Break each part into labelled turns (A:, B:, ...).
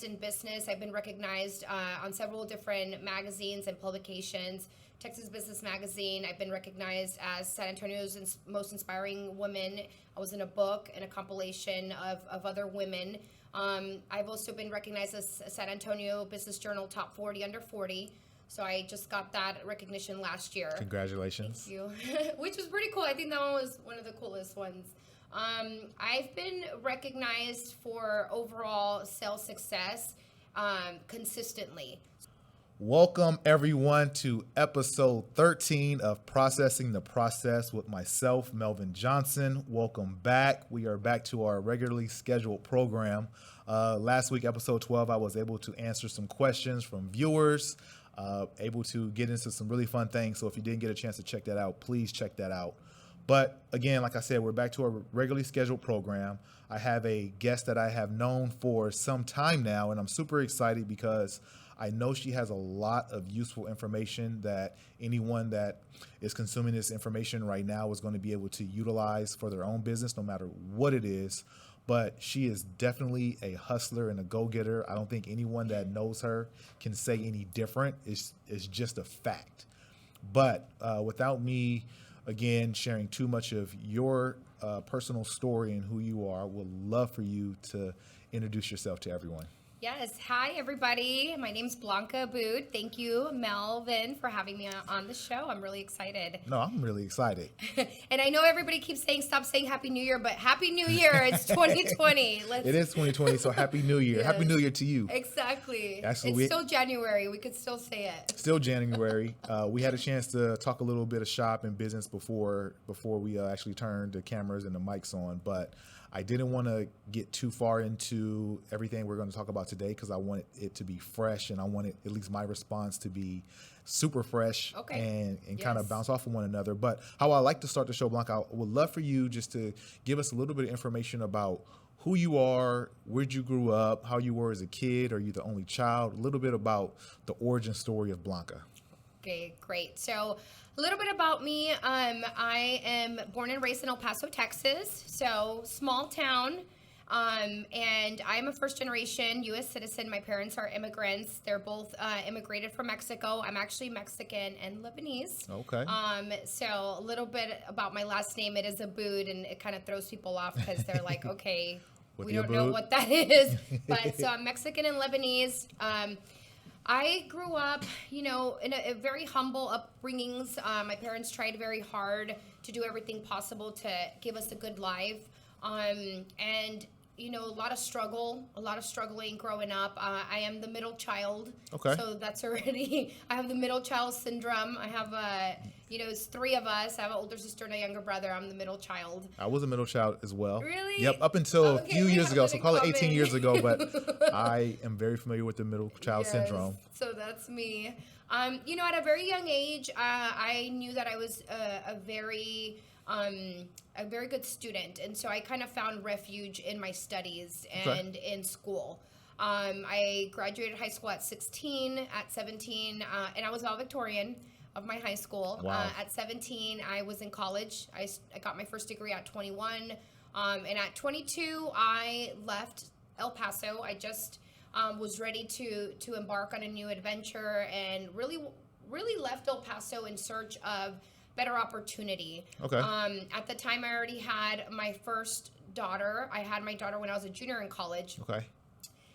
A: in business. I've been recognized on several different magazines and publications. Texas Business Magazine, I've been recognized as San Antonio's most inspiring woman. I was in a book and a compilation of other women. I've also been recognized as San Antonio Business Journal Top 40 Under 40. So I just got that recognition last year.
B: Congratulations.
A: Thank you. Which was pretty cool. I think that one was one of the coolest ones. I've been recognized for overall sales success consistently.
B: Welcome, everyone, to episode 13 of Processing the Process with myself, Melvin Johnson. Welcome back. We are back to our regularly scheduled program. Last week, episode 12, I was able to answer some questions from viewers, able to get into some really fun things. So if you didn't get a chance to check that out, please check that out. But again, like I said, we're back to our regularly scheduled program. I have a guest that I have known for some time now, and I'm super excited because I know she has a lot of useful information that anyone that is consuming this information right now is going to be able to utilize for their own business, no matter what it is. But she is definitely a hustler and a go-getter. I don't think anyone that knows her can say any different. It's just a fact. But without me, again, sharing too much of your personal story and who you are, would love for you to introduce yourself to everyone.
A: Yes. Hi, everybody. My name's Blanca Abbud. Thank you, Melvin, for having me on the show. I'm really excited.
B: No, I'm really excited.
A: And I know everybody keeps saying, stop saying Happy New Year, but Happy New Year. It's 2020.
B: It is 2020, so Happy New Year.
A: Yes.
B: Happy New Year to you.
A: Exactly.
B: Actually,
A: it's still January. We could still say it.
B: Still January. We had a chance to talk a little bit of shop and business before we actually turned the cameras and the mics on, but I didn't want to get too far into everything we're going to talk about today because I want it to be fresh, and I want it, at least my response, to be super fresh and kind of bounce off of one another. But how I like to start the show, Blanca, I would love for you just to give us a little bit of information about who you are, where you grew up, how you were as a kid, are you the only child, a little bit about the origin story of Blanca.
A: Okay, great. So a little bit about me. I am born and raised in El Paso, Texas, so small town. And I'm a first-generation U.S. citizen. My parents are immigrants. They're both immigrated from Mexico. I'm actually Mexican and Lebanese.
B: Okay.
A: So a little bit about my last name. It is Abbud, and it kind of throws people off because they're like, okay, we don't know what that is. But so I'm Mexican and Lebanese. I grew up, in a very humble upbringings. My parents tried very hard to do everything possible to give us a good life. And, a lot of struggling growing up. I am the middle child.
B: Okay.
A: So that's already, I have the middle child syndrome. I have, it's three of us. I have an older sister and a younger brother. I'm the middle child.
B: I was a middle child as well.
A: Really?
B: Yep, up until a few years ago. So call it 18 years ago, but I am very familiar with the middle child syndrome.
A: So that's me. At a very young age, I knew that I was a very good student, and so I kind of found refuge in my studies and in school. I graduated high school at 16. At 17, and I was valedictorian of my high school.
B: Wow.
A: At 17, I was in college. I got my first degree at 21, and at 22, I left El Paso. I just was ready to embark on a new adventure, and really left El Paso in search of better opportunity.
B: Okay.
A: At the time, I already had my first daughter. I had my daughter when I was a junior in college.
B: Okay.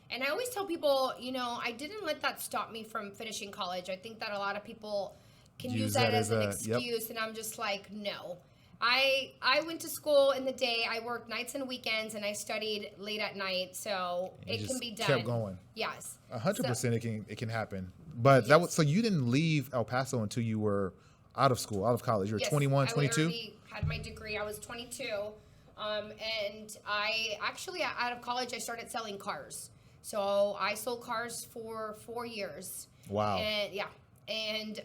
A: And I always tell people, I didn't let that stop me from finishing college. I think that a lot of people can use that as an excuse, and I'm just like, no. I went to school in the day. I worked nights and weekends, and I studied late at night, so it can be done.
B: Kept going.
A: Yes.
B: 100% it can happen. But that was so you didn't leave El Paso until you were out of school, out of college. You were 21, 22?
A: I already had my degree. I was 22. And I actually, out of college, I started selling cars. So I sold cars for 4 years.
B: Wow.
A: And And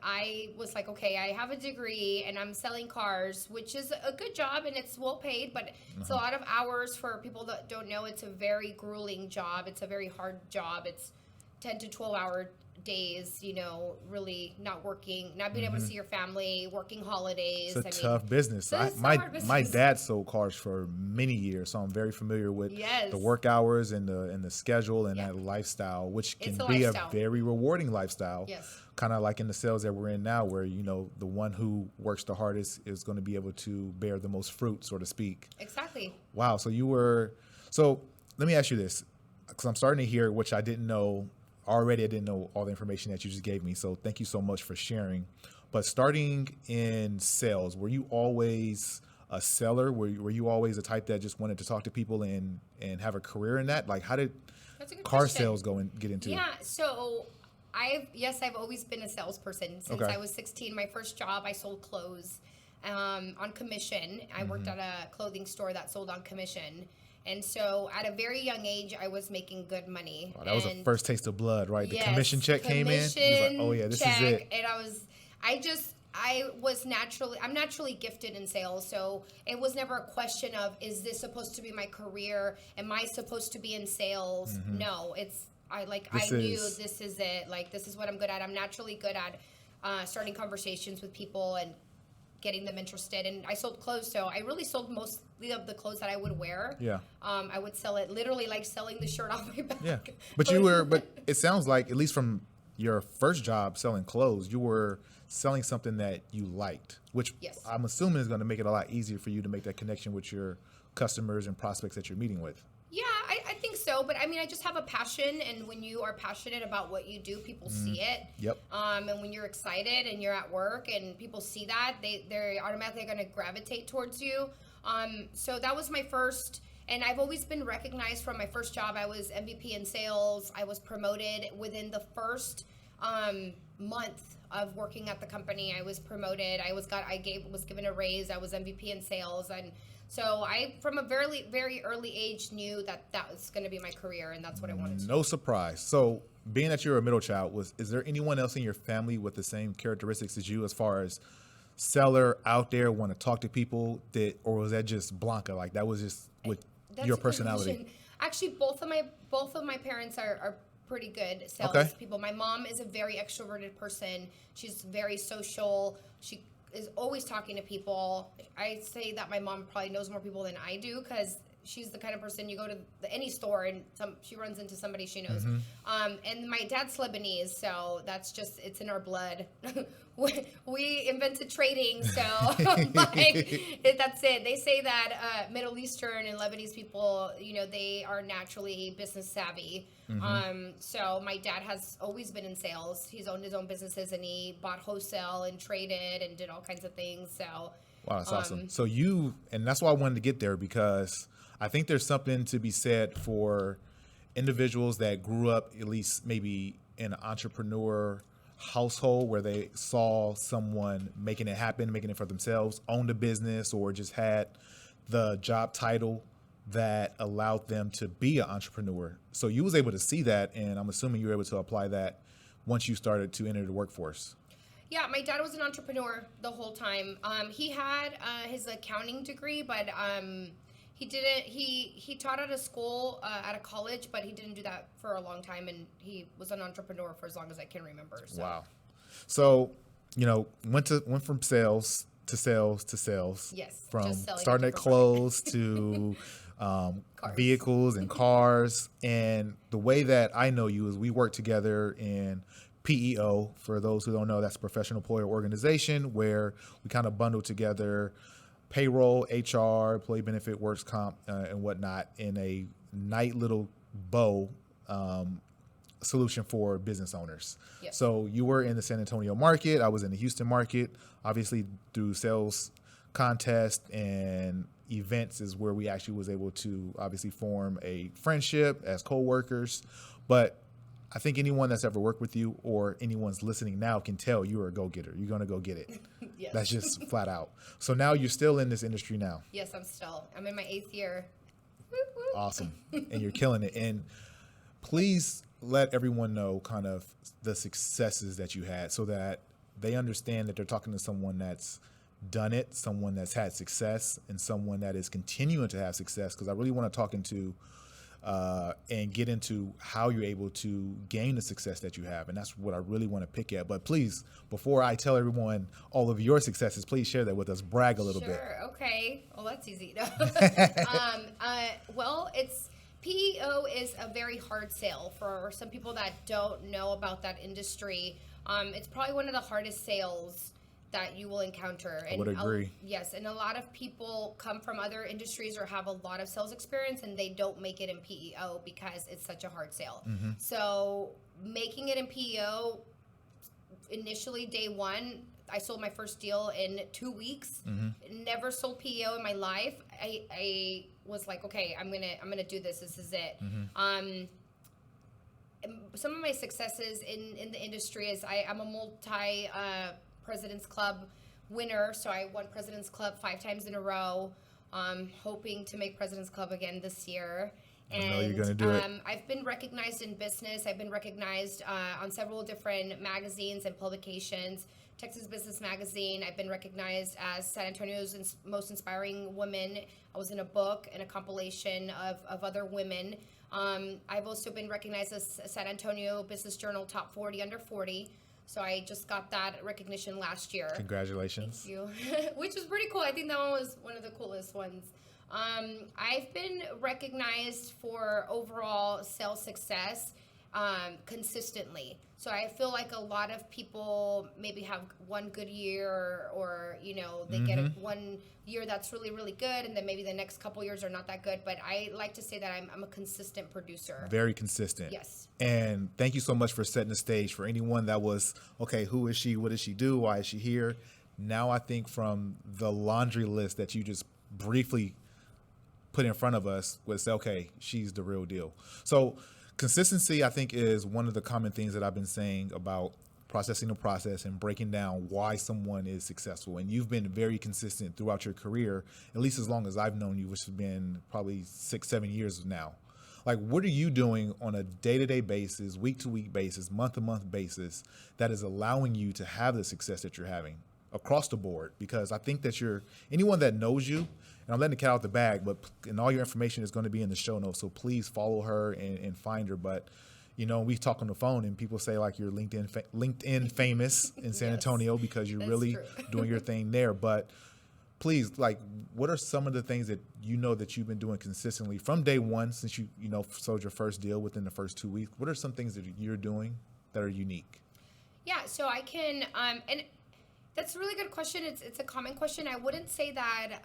A: I was like, okay, I have a degree and I'm selling cars, which is a good job and it's well paid, but it's a lot of hours. For people that don't know, it's a very grueling job. It's a very hard job. It's 10 to 12 hour days, really not working, not being able to see your family, working holidays.
B: It's a tough business. My dad sold cars for many years, so I'm very familiar with the work hours and the schedule and that lifestyle, which can be a very rewarding lifestyle.
A: Yes. Kind
B: of like in the sales that we're in now, where the one who works the hardest is going to be able to bear the most fruit, so to speak.
A: Exactly.
B: Wow. So let me ask you this, because I'm starting to hear, which I didn't know already. I didn't know all the information that you just gave me. So thank you so much for sharing. But starting in sales, were you always a seller? Were you always the type that just wanted to talk to people and have a career in that? Like, how did car sales go and get into it?
A: Yeah. So I've always been a salesperson since I was 16. My first job, I sold clothes on commission. I worked at a clothing store that sold on commission. And so at a very young age, I was making good money.
B: Oh, that was the first taste of blood, right? The commission check came in. You was like, oh yeah, this is it.
A: And I'm naturally gifted in sales. So it was never a question of, is this supposed to be my career? Am I supposed to be in sales? No, I knew this is it. Like, this is what I'm good at. I'm naturally good at starting conversations with people and getting them interested. And I sold clothes, so I really sold mostly of the clothes that I would wear.
B: Yeah.
A: I would sell it literally like selling the shirt off my back.
B: Yeah. But it sounds like, at least from your first job selling clothes, you were selling something that you liked, which I'm assuming is going to make it a lot easier for you to make that connection with your customers and prospects that you're meeting with.
A: Yeah, I think so. But I mean, I just have a passion. And when you are passionate about what you do, people see it.
B: Yep.
A: And when you're excited and you're at work and people see that, they're automatically going to gravitate towards you. So that was my first. And I've always been recognized from my first job. I was MVP in sales. I was promoted within the first month of working at the company. I was promoted. I was given a raise. I was MVP in sales. And so I, from a very, very early age, knew that was going to be my career, and that's what I wanted to do.
B: No surprise. So being that you're a middle child, is there anyone else in your family with the same characteristics as you, as far as seller, out there, want to talk to people, or was that just Blanca? Like, that was just with your personality?
A: Actually, both of my parents are pretty good sales people. My mom is a very extroverted person. She's very social. She is always talking to people. I say that my mom probably knows more people than I do, because she's the kind of person, you go to any store and she runs into somebody she knows. And my dad's Lebanese, so that's just, it's in our blood. we invented trading, so that's it. They say that Middle Eastern and Lebanese people, they are naturally business savvy. So my dad has always been in sales. He's owned his own businesses, and he bought wholesale and traded and did all kinds of things. So
B: wow, that's awesome. So and that's why I wanted to get there, because I think there's something to be said for individuals that grew up, at least maybe in an entrepreneur household, where they saw someone making it happen, making it for themselves, owned a business, or just had the job title that allowed them to be an entrepreneur. So you was able to see that, and I'm assuming you were able to apply that once you started to enter the workforce.
A: Yeah, my dad was an entrepreneur the whole time. He had his accounting degree, but he didn't. He taught at a school, at a college, but he didn't do that for a long time, and he was an entrepreneur for as long as I can remember. So.
B: Wow. So, went from sales to sales to sales.
A: Yes.
B: From starting at clothes to vehicles and cars. And the way that I know you is we work together in PEO. For those who don't know, that's a professional employer organization, where we kind of bundle together payroll, HR, employee benefit, works comp, and whatnot in a nice little bow solution for business owners.
A: Yep.
B: So you were in the San Antonio market. I was in the Houston market. Obviously, through sales contests and events is where we actually was able to obviously form a friendship as co-workers. But I think anyone that's ever worked with you, or anyone's listening now, can tell you're a go-getter. You're going to go get it.
A: Yes.
B: That's just flat out. So now you're still in this industry now.
A: Yes, I'm in my 8th year.
B: Awesome. And you're killing it. And please let everyone know kind of the successes that you had, so that they understand that they're talking to someone that's done it, someone that's had success, and someone that is continuing to have success. Because I really want to talk into and get into how you're able to gain the success that you have. And that's what I really want to pick at. But please, before I tell everyone all of your successes, please share that with us. Brag a little bit.
A: Sure. Okay. Well, that's easy. Well, PEO is a very hard sale for some people that don't know about that industry. It's probably one of the hardest sales that you will encounter.
B: I would agree.
A: Yes, and a lot of people come from other industries or have a lot of sales experience and they don't make it in PEO because it's such a hard sale.
B: Mm-hmm.
A: So making it in PEO, initially day one, I sold my first deal in 2 weeks.
B: Mm-hmm.
A: Never sold PEO in my life. I was like, okay, I'm gonna do this. This is it.
B: Mm-hmm.
A: Some of my successes in the industry is I'm a multi President's Club winner. So I won President's Club 5 times in a row. Hoping to make President's Club again this year. And
B: I know you're going to do it.
A: I've been recognized in business. I've been recognized on several different magazines and publications. Texas Business Magazine. I've been recognized as San Antonio's most inspiring woman. I was in a book and a compilation of other women. I've also been recognized as San Antonio Business Journal Top 40 Under 40. So I just got that recognition last year.
B: Congratulations.
A: Thank you. Which was pretty cool. I think that one was one of the coolest ones. I've been recognized for overall sales success consistently. So I feel like a lot of people maybe have one good year or they get one year that's really, really good, and then maybe the next couple years are not that good. But I like to say that I'm a consistent producer.
B: Very consistent.
A: Yes.
B: And thank you so much for setting the stage for anyone that was, okay, who is she? What does she do? Why is she here? Now I think from the laundry list that you just briefly put in front of us was, okay, she's the real deal. So consistency, I think, is one of the common things that I've been saying about processing the process and breaking down why someone is successful. And you've been very consistent throughout your career, at least as long as I've known you, which has been probably 6-7 years now. Like, what are you doing on a day-to-day basis, week-to-week basis, month-to-month basis that is allowing you to have the success that you're having across the board? Because I think that anyone that knows you, and I'm letting the cat out the bag, and all your information is going to be in the show notes. So please follow her and find her. But, we talk on the phone and people say like you're LinkedIn famous in San Antonio because you're really doing your thing there. But please, like, what are some of the things that that you've been doing consistently from day one since you sold your first deal within the first 2 weeks? What are some things that you're doing that are unique?
A: Yeah, so I can, and that's a really good question. It's a common question. I wouldn't say that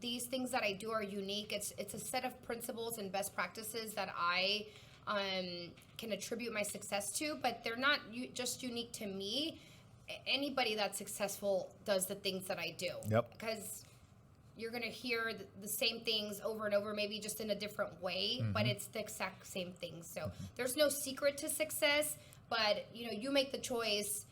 A: these things that I do are unique. It's a set of principles and best practices that I can attribute my success to, but they're not just unique to me. Anybody that's successful does the things that I do.
B: Yep.
A: Because you're going to hear the same things over and over, maybe just in a different way, but it's the exact same things. So there's no secret to success, but you make the choice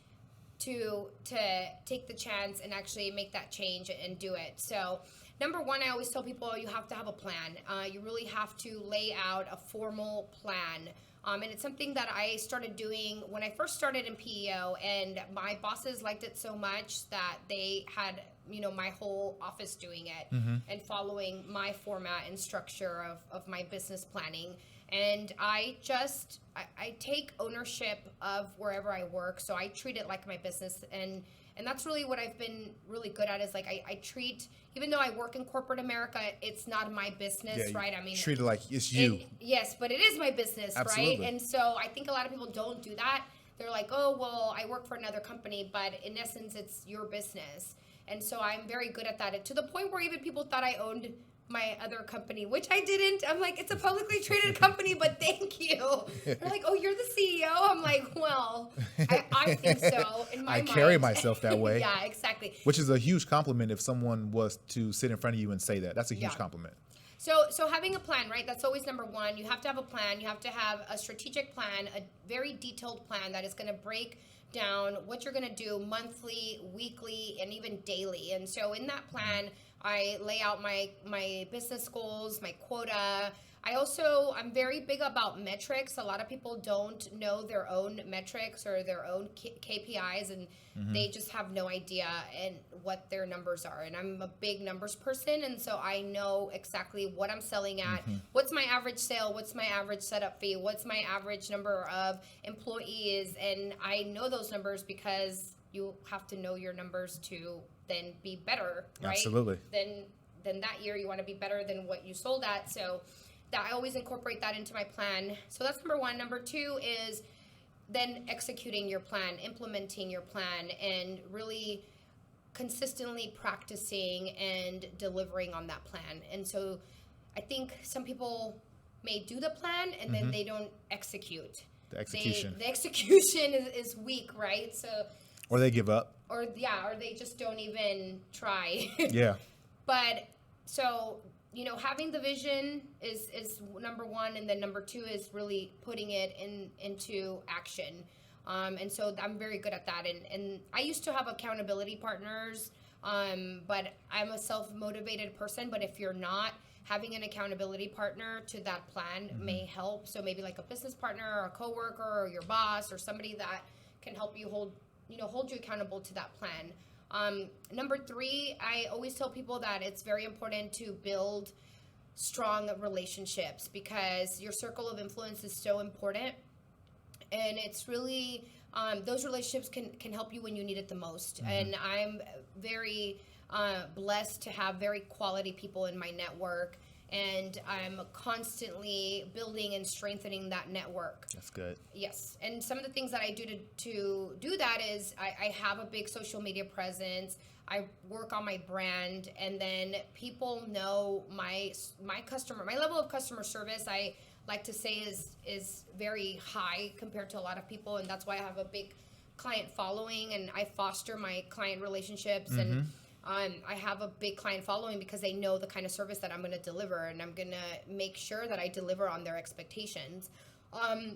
A: to take the chance and actually make that change and do it. So number one, I always tell people you have to have a plan. You really have to lay out a formal plan. And it's something that I started doing when I first started in PEO, and my bosses liked it so much that they had, my whole office doing it and following my format and structure of my business planning. And I take ownership of wherever I work. So I treat it like my business. And that's really what I've been really good at is like I treat, even though I work in corporate America, it's not my business, right? I mean,
B: treat it like it's you.
A: Yes, but it is my business,
B: Absolutely.
A: right? And so I think a lot of people don't do that. They're like, oh, well, I work for another company, but in essence, it's your business. And so I'm very good at that, to the point where even people thought I owned my other company, which I didn't. I'm like, it's a publicly traded company, but thank you. They're like, oh, you're the CEO? I'm like, well, I think so. In my mind.
B: I carry myself that way.
A: Yeah, exactly.
B: Which is a huge compliment if someone was to sit in front of you and say that. That's a huge compliment.
A: So having a plan, right? That's always number one. You have to have a plan. You have to have a strategic plan, a very detailed plan that is going to break down what you're going to do monthly, weekly, and even daily. And so in that plan, I lay out my business goals, my quota. I'm very big about metrics. A lot of people don't know their own metrics or their own KPIs, and they just have no idea and what their numbers are. And I'm a big numbers person, and so I know exactly what I'm selling at. What's my average sale? What's my average setup fee? What's my average number of employees? And I know those numbers because you have to know your numbers to then be better, right?
B: Absolutely.
A: Then that year you want to be better than what you sold at. So that I always incorporate that into my plan. So that's number one. Number two is then executing your plan, implementing your plan, and really consistently practicing and delivering on that plan. And so I think some people may do the plan and then they don't execute.
B: The execution.
A: The execution is weak, right? So
B: or they give up.
A: Or they just don't even try.
B: Yeah.
A: But so, having the vision is number one, and then number two is really putting it into action. And so I'm very good at that. And I used to have accountability partners, but I'm a self-motivated person. But if you're not, having an accountability partner to that plan may help. So maybe like a business partner or a coworker or your boss or somebody that can help you hold you accountable to that plan. Number three, I always tell people that it's very important to build strong relationships because your circle of influence is so important. And it's really, those relationships can help you when you need it the most. And I'm very blessed to have very quality people in my network. And I'm constantly building and strengthening that network.
B: That's good.
A: Yes. And some of the things that I do to do that is I have a big social media presence. I work on my brand, and then people know my level of customer service, I like to say is very high compared to a lot of people, and that's why I have a big client following, and I foster my client relationships and I have a big client following because they know the kind of service that I'm going to deliver, and I'm going to make sure that I deliver on their expectations.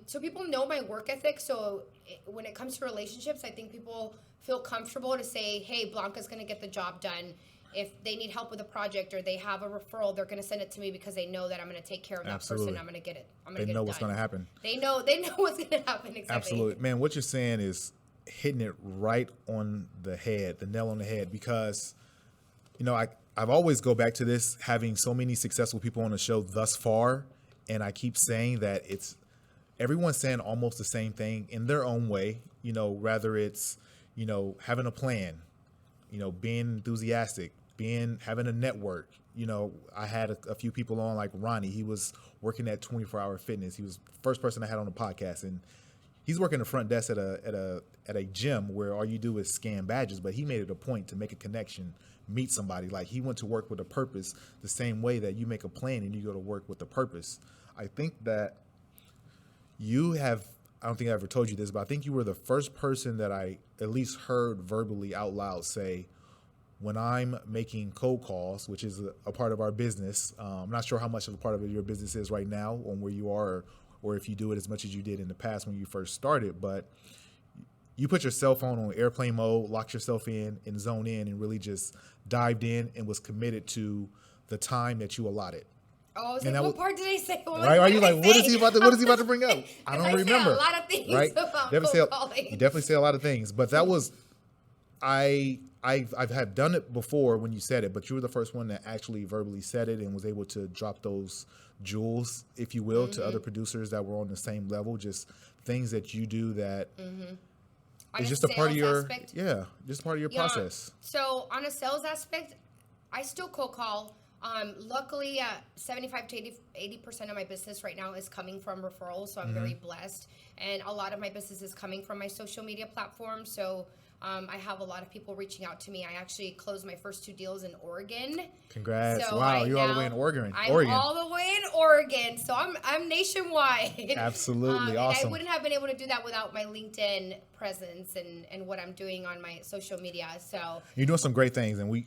A: So people know my work ethic. So when it comes to relationships, I think people feel comfortable to say, hey, Blanca's going to get the job done. If they need help with a project or they have a referral, they're going to send it to me because they know that I'm going to take care of that person. I'm going to get it.
B: They know what's going to happen.
A: They know what's going to happen. Exactly.
B: Absolutely. Man, what you're saying is hitting it right on the head, the nail on the head, because I've always go back to this, having so many successful people on the show thus far, and I keep saying that everyone's saying almost the same thing in their own way, rather it's, having a plan, being enthusiastic, having a network. I had a few people on, like Ronnie. He was working at 24-Hour Fitness. He was the first person I had on the podcast, and he's working the front desk at a gym where all you do is scan badges, but he made it a point to make a connection, meet somebody. Like, he went to work with a purpose, the same way that you make a plan and you go to work with a purpose. I think that I don't think I ever told you this, but I think you were the first person that I at least heard verbally out loud say, when I'm making cold calls, which is a part of our business, I'm not sure how much of a part of your business is right now on where you are, or if you do it as much as you did in the past when you first started, but you put your cell phone on airplane mode, locked yourself in and zone in, and really just dived in and was committed to the time that you allotted.
A: Oh, I was like, what part did I say?
B: Right? Are you like, what is he about to bring up? I don't remember.
A: Say a lot of things
B: right?
A: about
B: cold
A: calling.
B: You definitely say a lot of things, but that was, I've had done it before when you said it, but you were the first one that actually verbally said it and was able to drop those jewels, if you will, to other producers that were on the same level. Just things that you do that is just a part of your just part of your process.
A: So on a sales aspect, I still cold call. Luckily, 75 to 80% of my business right now is coming from referrals, so I'm very blessed. And a lot of my business is coming from my social media platform. So I have a lot of people reaching out to me. I actually closed my first 2 deals in Oregon.
B: Congrats. So wow, you're all the way in Oregon.
A: I'm all the way in Oregon. So I'm nationwide.
B: Absolutely. Awesome.
A: And I wouldn't have been able to do that without my LinkedIn presence and what I'm doing on my social media. So
B: you're doing some great things, and we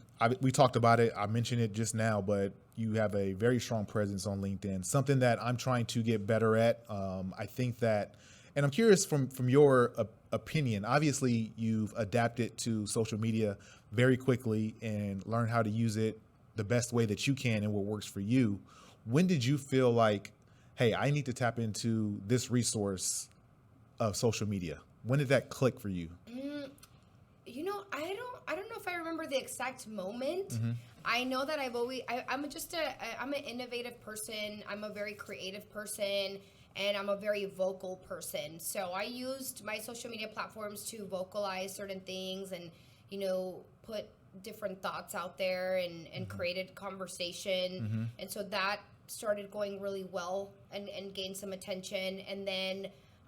B: talked about it. I mentioned it just now, but you have a very strong presence on LinkedIn, something that I'm trying to get better at. I think that, and I'm curious from your opinion, obviously you've adapted to social media very quickly and learned how to use it the best way that you can and what works for you. When did you feel like hey, I need to tap into this resource of social media? When did that click for you?
A: I don't know if I remember the exact moment. I know that I'm an innovative person. I'm a very creative person, and I'm a very vocal person. So I used my social media platforms to vocalize certain things and, put different thoughts out there and created conversation. And so that started going really well and gained some attention. And then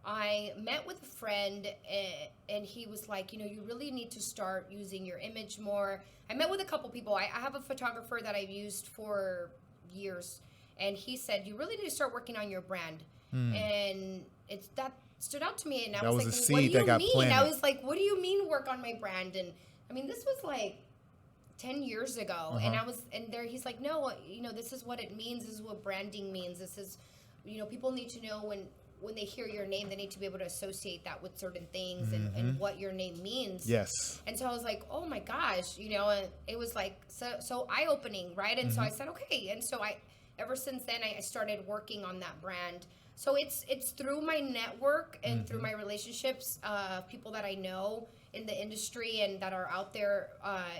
A: I met with a friend, and he was like, you really need to start using your image more. I met with a couple people. I have a photographer that I've used for years, and he said, you really need to start working on your brand. And that stood out to me, and I was like, what do you mean? I was like, what do you mean work on my brand? And I mean, this was like 10 years ago, and he's like, no, this is what it means. This is what branding means. This is, people need to know when they hear your name, they need to be able to associate that with certain things and what your name means.
B: Yes.
A: And so I was like, oh my gosh, and it was like so eye-opening, right? And so I said, okay. And so ever since then, I started working on that brand. So it's through my network and through my relationships, people that I know in the industry and that are out there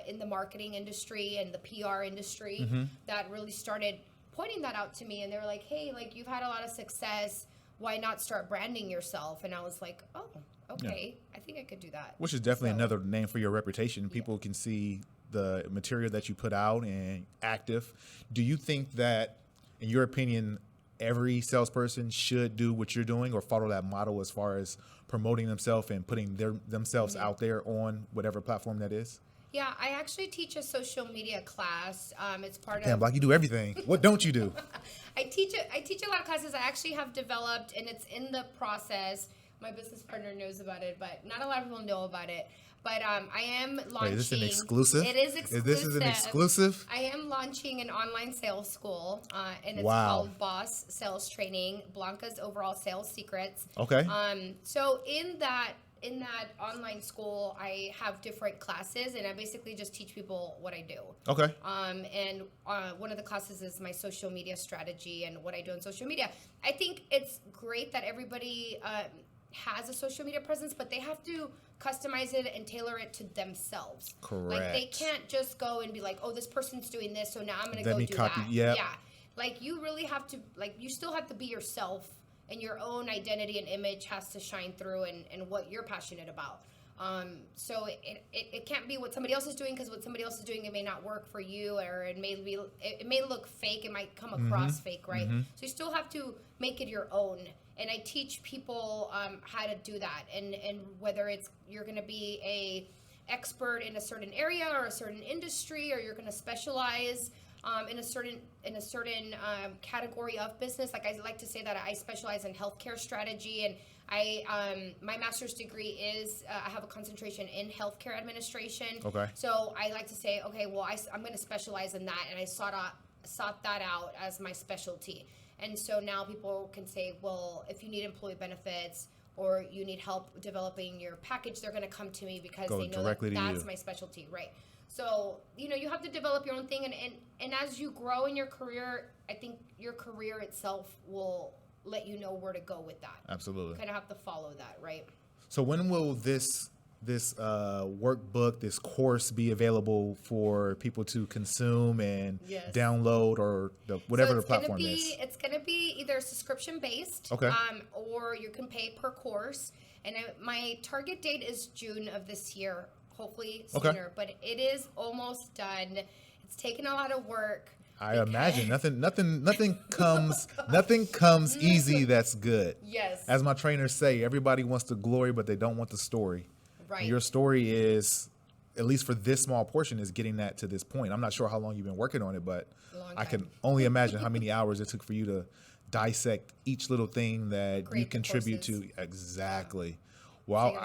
A: in the marketing industry and the PR industry that really started pointing that out to me. And they were like, hey, like, you've had a lot of success. Why not start branding yourself? And I was like, oh, okay. Yeah. I think I could do that.
B: Which is definitely another name for your reputation. People can see the material that you put out and active. Do you think that, in your opinion, every salesperson should do what you're doing or follow that model as far as promoting themselves and putting themselves out there on whatever platform that is?
A: Yeah, I actually teach a social media class. It's part of...
B: Damn, like you do everything. What don't you do?
A: I teach a lot of classes I actually have developed, and it's in the process. My business partner knows about it, but not a lot of people know about it. But I am launching... Wait,
B: is this an exclusive?
A: It is exclusive.
B: This is an exclusive?
A: I am launching an online sales school, and it's called Boss Sales Training, Blanca's Overall Sales Secrets.
B: Okay.
A: So in that online school, I have different classes, and I basically just teach people what I do.
B: Okay.
A: And one of the classes is my social media strategy and what I do on social media. I think it's great that everybody has a social media presence, but they have to customize it and tailor it to themselves.
B: Correct.
A: Like, they can't just go and be like, oh, this person's doing this, so now I'm going to go do that.
B: Yep.
A: Yeah. Like, you really have to, you still have to be yourself, and your own identity and image has to shine through and what you're passionate about. So it can't be what somebody else is doing, because what somebody else is doing, it may not work for you, or it may look fake. It might come across fake, right? So you still have to make it your own. And I teach people how to do that. And whether you're going to be a expert in a certain area or a certain industry, or you're going to specialize in a certain category of business. Like, I like to say that I specialize in healthcare strategy, and my master's degree is I have a concentration in healthcare administration.
B: Okay.
A: So I like to say, okay, well, I'm going to specialize in that, and I sought that out as my specialty. And so now people can say, well, if you need employee benefits or you need help developing your package, they're going to come to me because they know that's my specialty, right? So, you have to develop your own thing. And as you grow in your career, I think your career itself will let you know where to go with that.
B: Absolutely.
A: You kind of have to follow that, right?
B: So when will this workbook, this course be available for people to consume and download, or whatever the platform is?
A: It's going to be either subscription based,
B: okay,
A: or you can pay per course. And my target date is June of this year. Hopefully sooner, but it is almost done. It's taken a lot of work.
B: I imagine nothing comes easy. That's good.
A: Yes.
B: As my trainers say, everybody wants the glory, but they don't want the story.
A: Right.
B: And your story is, at least for this small portion, is getting that to this point. I'm not sure how long you've been working on it, but I can only imagine how many hours it took for you to dissect each little thing that you contribute to. Exactly. Wow.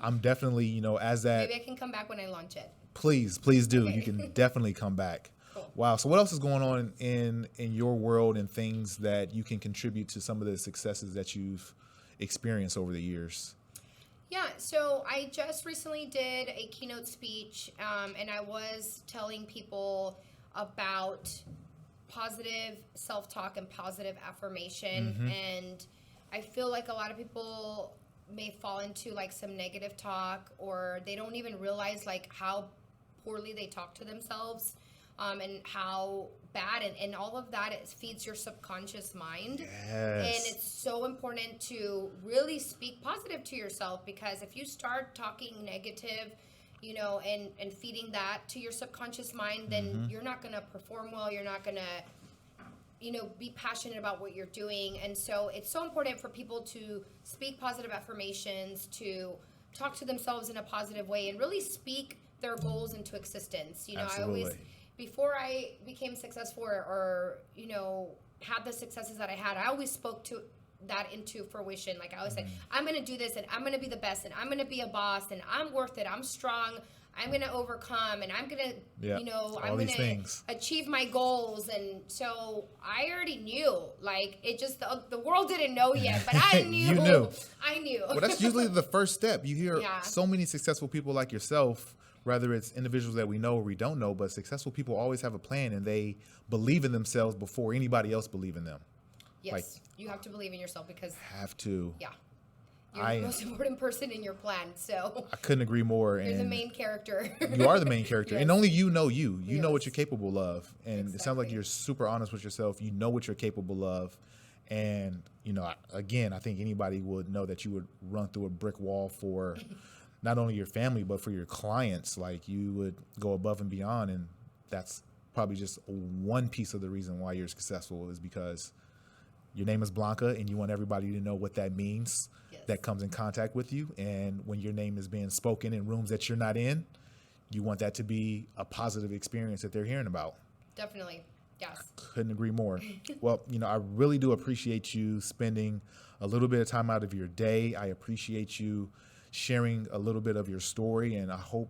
B: I'm definitely, as that.
A: Maybe I can come back when I launch it.
B: Please do. Okay. You can definitely come back. Cool. Wow. So what else is going on in your world, and things that you can contribute to some of the successes that you've experienced over the years?
A: Yeah, so I just recently did a keynote speech, and I was telling people about positive self-talk and positive affirmation. And I feel like a lot of people may fall into like some negative talk, or they don't even realize like how poorly they talk to themselves, and how bad, and all of that, it feeds your subconscious mind. And it's so important to really speak positive to yourself, because if you start talking negative, you know, and feeding that to your subconscious mind, then you're not going to perform well. You're not going to, you know, be passionate about what you're doing. And so it's so important for people to speak positive affirmations, to talk to themselves in a positive way, and really speak their goals into existence. You know,
B: Absolutely.
A: I always, before I became successful, or, you know, had the successes that I had, I always spoke to that into fruition. Like I always say, I'm going to do this, and I'm going to be the best, and I'm going to be a boss, and I'm worth it. I'm strong. I'm going to overcome, and I'm going to, you know, I'm going to achieve my goals. And so I already knew, like, it just, the world didn't know yet, but I knew.
B: You knew.
A: I knew.
B: Well, that's usually the first step. You hear so many successful people like yourself, whether it's individuals that we know or we don't know, but successful people always have a plan, and they believe in themselves before anybody else believe in them.
A: Yes,
B: like,
A: you have to believe in yourself, because
B: have to.
A: Yeah, you're the most important person in your plan. So
B: I couldn't agree more.
A: You're the main character.
B: You are the main character, and only you know you. You know what you're capable of, and it sounds like you're super honest with yourself. You know what you're capable of, and you know, again, I think anybody would know that you would run through a brick wall for not only your family but for your clients. Like, you would go above and beyond, and that's probably just one piece of the reason why you're successful, is because your name is Blanca, and you want everybody to know what that means, that comes in contact with you. And when your name is being spoken in rooms that you're not in, you want that to be a positive experience that they're hearing about.
A: Definitely. Yes.
B: I couldn't agree more. Well, you know, I really do appreciate you spending a little bit of time out of your day. I appreciate you sharing a little bit of your story, and I hope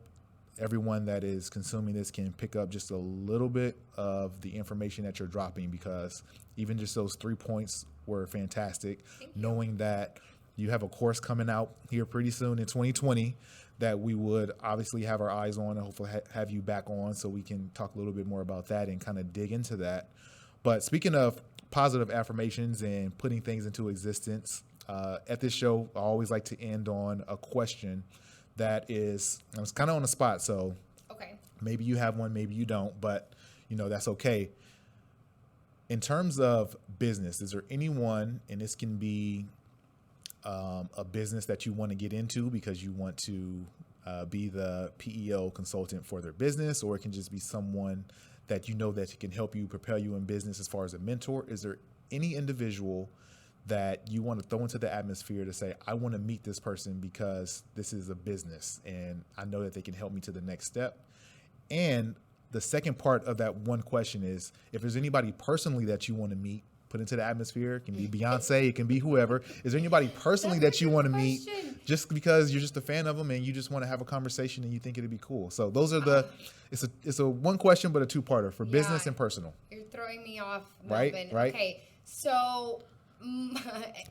B: everyone that is consuming this can pick up just a little bit of the information that you're dropping, because even just those 3 points were fantastic. Knowing that you have a course coming out here pretty soon in 2020 that we would obviously have our eyes on, and hopefully have you back on so we can talk a little bit more about that and kind of dig into that. But speaking of positive affirmations and putting things into existence, at this show, I always like to end on a question that is, it's kind of on the spot, so maybe you have one, maybe you don't, but you know, that's okay. In terms of business, is there anyone, and this can be a business that you want to get into because you want to be the PEO consultant for their business, or it can just be someone that you know that can help you, propel you in business as far as a mentor? Is there any individual that you want to throw into the atmosphere to say, I want to meet this person because this is a business and I know that they can help me to the next step? And the second part of that one question is, if there's anybody personally that you want to meet, put into the atmosphere. It can be Beyonce, it can be whoever. Is there anybody personally that you want to meet just because you're just a fan of them and you just want to have a conversation and you think it'd be cool? So those are the, it's a one question, but a two-parter for business and personal.
A: You're throwing me off, Melvin.
B: Right.
A: Okay, so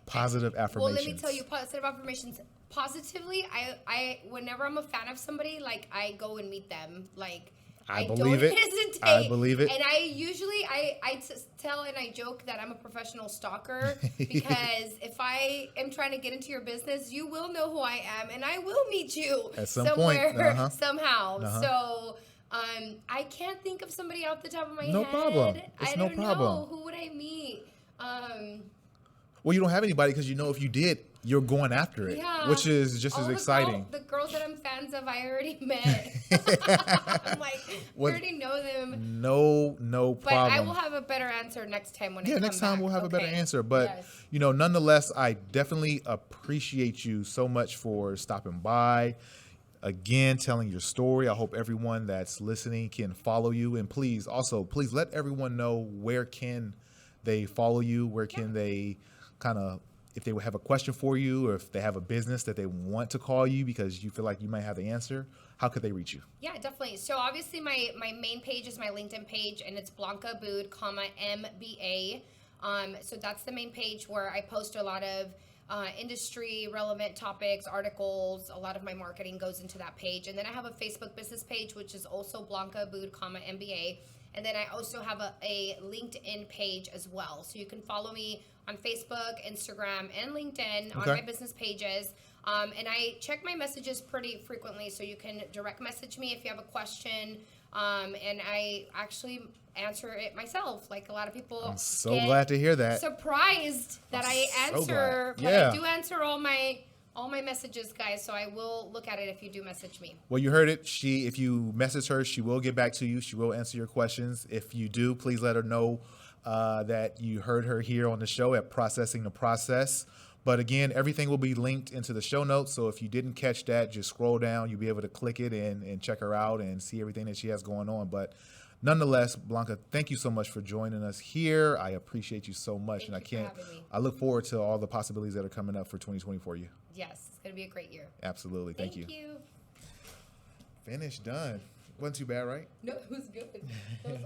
B: positive affirmations.
A: Well, let me tell you, positive affirmations. Positively, I whenever I'm a fan of somebody, like, I go and meet them. Like, I
B: believe
A: don't
B: it.
A: hesitate.
B: I believe it.
A: And I usually, I tell and I joke that I'm a professional stalker, because if I am trying to get into your business, you will know who I am, and I will meet you
B: at some
A: somewhere,
B: point.
A: somehow. So I can't think of somebody off the top of my head.
B: No problem.
A: I don't know. Who would I meet?
B: Well, you don't have anybody because you know if you did, you're going after it, which is just as exciting.
A: The girls that I'm fans of, I already met. I'm like, we already know them.
B: No problem.
A: But I will have a better answer next time when I come back.
B: Next time we'll have a better answer. But, you know, nonetheless, I definitely appreciate you so much for stopping by. Again, telling your story. I hope everyone that's listening can follow you. And please let everyone know, where can they follow you? Where can they kind of, if they have a question for you, or if they have a business that they want to call you because you feel like you might have the answer, how could they reach you? Yeah,
A: definitely. So obviously my main page is my LinkedIn page, and it's Blanca Abbud, MBA. So that's the main page where I post a lot of industry relevant topics, articles. A lot of my marketing goes into that page. And then I have a Facebook business page, which is also Blanca Abbud, MBA. And then I also have a LinkedIn page as well. So you can follow me on Facebook, Instagram, and LinkedIn on my business pages. And I check my messages pretty frequently, so you can direct message me if you have a question. And I actually answer it myself. Like a lot of people
B: I'm so glad to hear that.
A: Surprised that I answer, but I do answer all my messages, guys. So I will look at it if you do message me.
B: Well, you heard it. If you message her, she will get back to you. She will answer your questions. If you do, please let her know that you heard her here on the show at Processing the Process. But again, everything will be linked into the show notes. So if you didn't catch that, just scroll down. You'll be able to click it and check her out and see everything that she has going on. But nonetheless, Blanca, thank you so much for joining us here. I appreciate you so much. I look forward to all the possibilities that are coming up for 2020 for you.
A: Yes, it's going to be a great year.
B: Absolutely. Thank you.
A: Thank you.
B: Finished, done. Wasn't too bad, right?
A: No, it was good. That was